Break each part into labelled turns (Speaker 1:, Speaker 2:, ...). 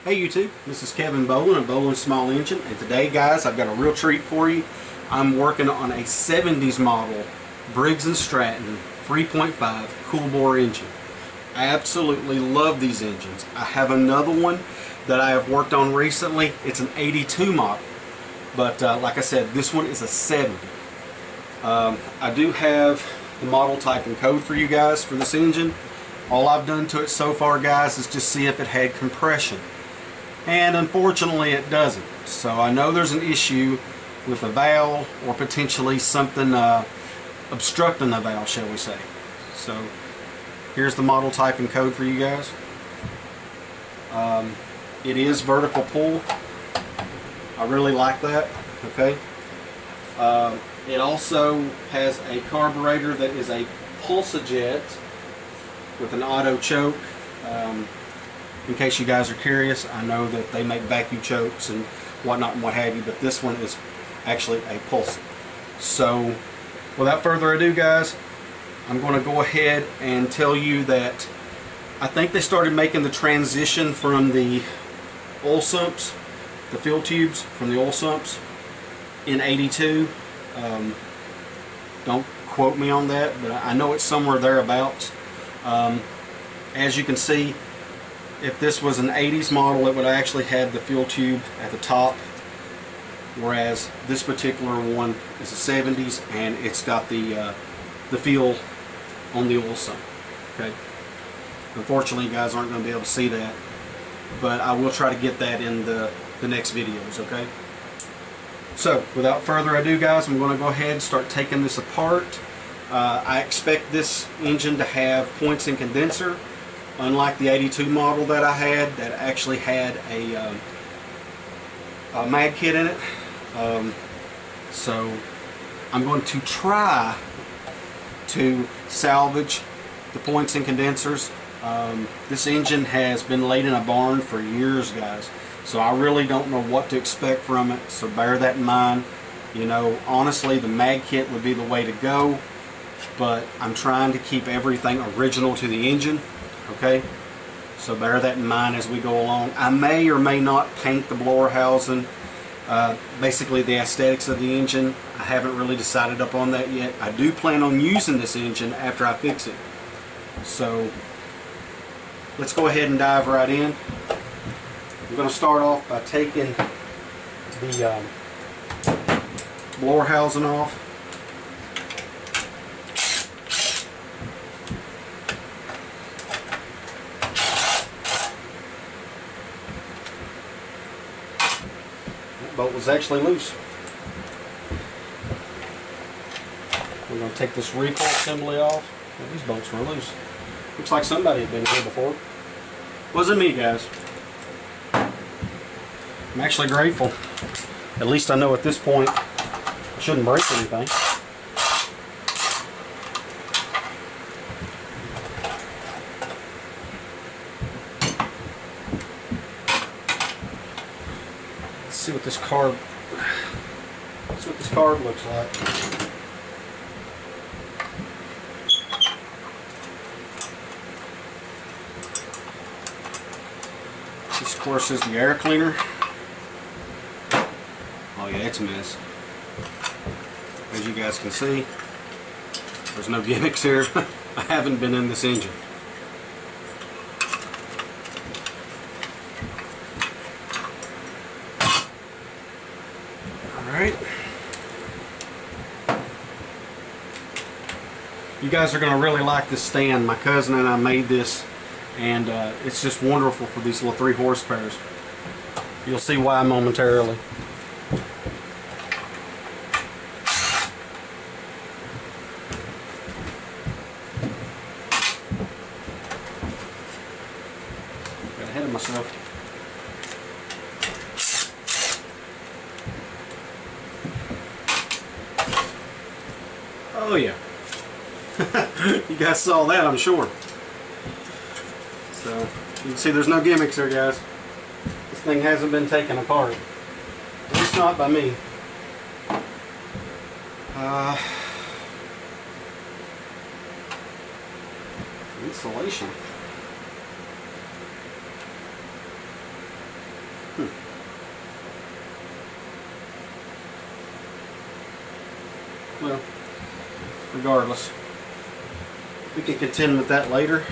Speaker 1: Hey YouTube, this is Kevin Boland of Boland Small Engine, and today guys I've got a real treat for you. I'm working on a 70s model Briggs and Stratton 3.5 cool bore engine. I absolutely love these engines. I have another one that I have worked on recently. It's an 82 model, but like I said, this one is a 70. I do have the model type and code for you guys for this engine. All I've done to it so far guys is just see if it had compression. And unfortunately it doesn't. So I know there's an issue with a valve or potentially something obstructing the valve, shall we say. So here's the model type and code for you guys. It is vertical pull. I really like that. Okay. It also has a carburetor that is a Pulsajet with an auto choke. In case you guys are curious, I know that they make vacuum chokes and whatnot and what have you, but this one is actually a Pulse. So without further ado guys, I'm going to go ahead and tell you that I think they started making the transition from the oil sumps, the fill tubes from the oil sumps in 82. Don't quote me on that, but I know it's somewhere thereabouts. As you can see, if this was an 80s model, it would actually have the fuel tube at the top, whereas this particular one is a 70s and it's got the fuel on the oil sump. Okay. Unfortunately, you guys aren't going to be able to see that, but I will try to get that in the next videos. Okay. So without further ado, guys, I'm going to go ahead and start taking this apart. I expect this engine to have points and condenser. Unlike the 82 model that I had, that actually had a mag kit in it. So I'm going to try to salvage the points and condensers. This engine has been laid in a barn for years, guys. So I really don't know what to expect from it. So bear that in mind. You know, honestly, the mag kit would be the way to go. But I'm trying to keep everything original to the engine. Okay, so bear that in mind as we go along. I may or may not paint the blower housing, basically the aesthetics of the engine. I haven't really decided upon that yet. I do plan on using this engine after I fix it. So let's go ahead and dive right in. I'm going to start off by taking the blower housing off. Bolt was actually loose. We're going to take this recoil assembly off. Well, these bolts were loose. Looks like somebody had been here before. Wasn't me, guys. I'm actually grateful. At least I know at this point I shouldn't break anything. See what this carb looks like. This of course is the air cleaner. Oh yeah, it's a mess. As you guys can see, there's no gimmicks here. I haven't been in this engine. Alright. You guys are going to really like this stand. My cousin and I made this, and it's just wonderful for these little 3 horsepower. You'll see why momentarily. Got ahead of myself. Oh yeah. You guys saw that, I'm sure. So you can see there's no gimmicks there, guys. This thing hasn't been taken apart. At least not by me. Insulation. Well, regardless, we can contend with that later.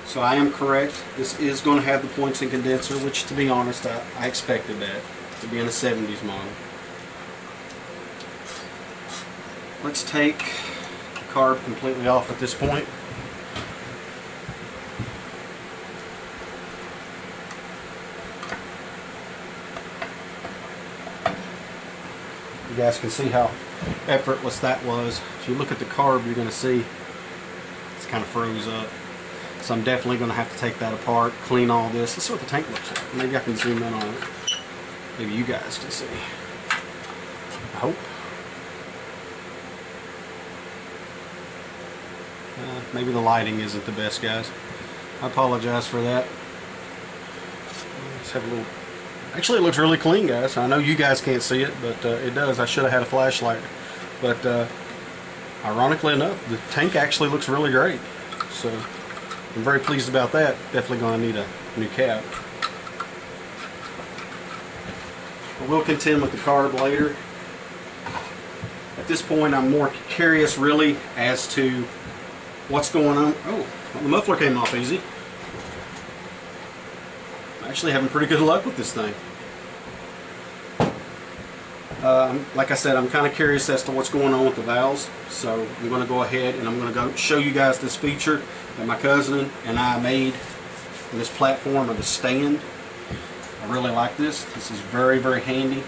Speaker 1: So I am correct. This is going to have the points and condenser, which, to be honest, I expected that to be in a 70s model. Let's take the carb completely off at this point. You guys can see how effortless that was. If you look at the carb, you're going to see it's kind of froze up. So I'm definitely going to have to take that apart, clean all this. Let's see what the tank looks like. Maybe I can zoom in on it. Maybe you guys can see. I hope. Maybe the lighting isn't the best, guys. I apologize for that. Let's have a little... Actually, it looks really clean, guys. I know you guys can't see it, but it does. I should have had a flashlight. But ironically enough, the tank actually looks really great. So I'm very pleased about that. Definitely going to need a new cap. But we'll contend with the carb later. At this point, I'm more curious really as to what's going on. Oh, well, the muffler came off easy. I'm actually having pretty good luck with this thing. Like I said, I'm kind of curious as to what's going on with the valves, so I'm going to go ahead and I'm going to go show you guys this feature that my cousin and I made in this platform of the stand. I really like this. This is very, very handy.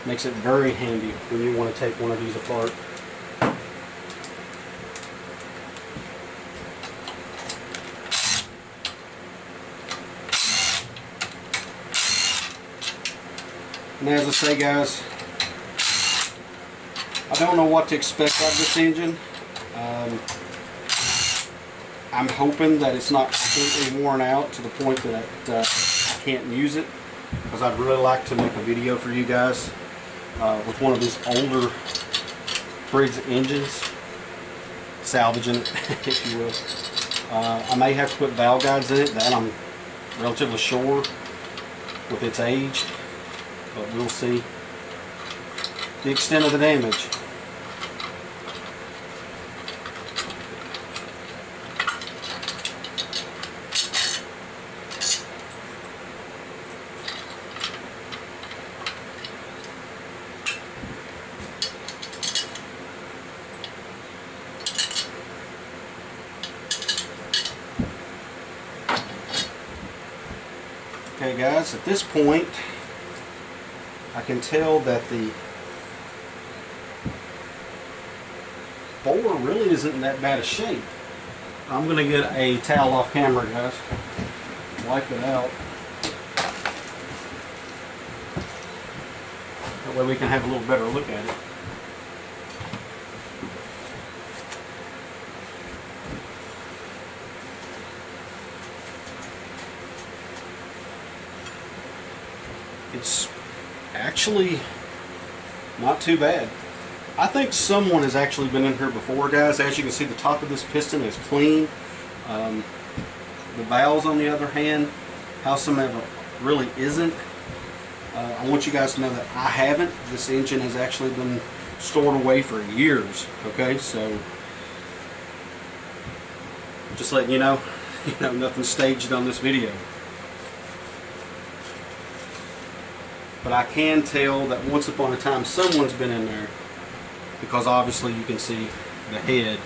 Speaker 1: Makes it very handy when you want to take one of these apart. And as I say, guys, I don't know what to expect out of this engine. I'm hoping that it's not completely worn out to the point that I can't use it, because I'd really like to make a video for you guys with one of these older Briggs engines, salvaging it, if you will. I may have to put valve guides in it, that I'm relatively sure with its age, but we'll see the extent of the damage. Okay guys, at this point I can tell that the bore really isn't in that bad a shape. I'm going to get a towel off camera, guys, wipe it out. That way we can have a little better look at it. It's actually not too bad. I think someone has actually been in here before, guys. As you can see, the top of this piston is clean. The valves, on the other hand, howsoever, really isn't. I want you guys to know that I haven't. This engine has actually been stored away for years. Okay, so just letting you know, nothing's staged on this video. But I can tell that once upon a time someone's been in there, because obviously you can see the head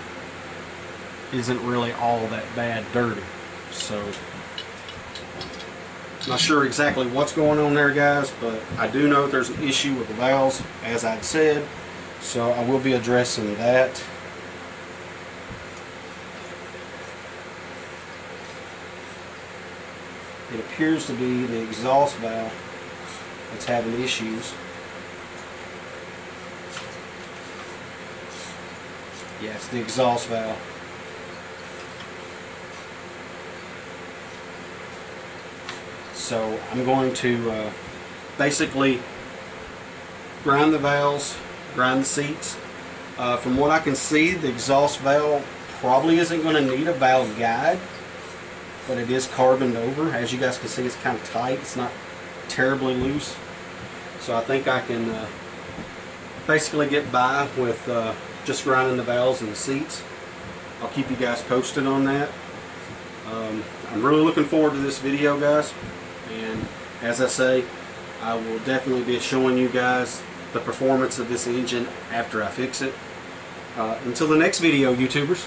Speaker 1: isn't really all that bad dirty. So not sure exactly what's going on there, guys, but I do know there's an issue with the valves, as I'd said, so I will be addressing that. It appears to be the exhaust valve that's having issues. Yeah, it's the exhaust valve. So I'm going to basically grind the valves, grind the seats. From what I can see, the exhaust valve probably isn't going to need a valve guide, but it is carboned over. As you guys can see, it's kind of tight. It's not terribly loose. So I think I can basically get by with just grinding the valves and the seats. I'll keep you guys posted on that. I'm really looking forward to this video, guys, and as I say, I will definitely be showing you guys the performance of this engine after I fix it. Until the next video, YouTubers.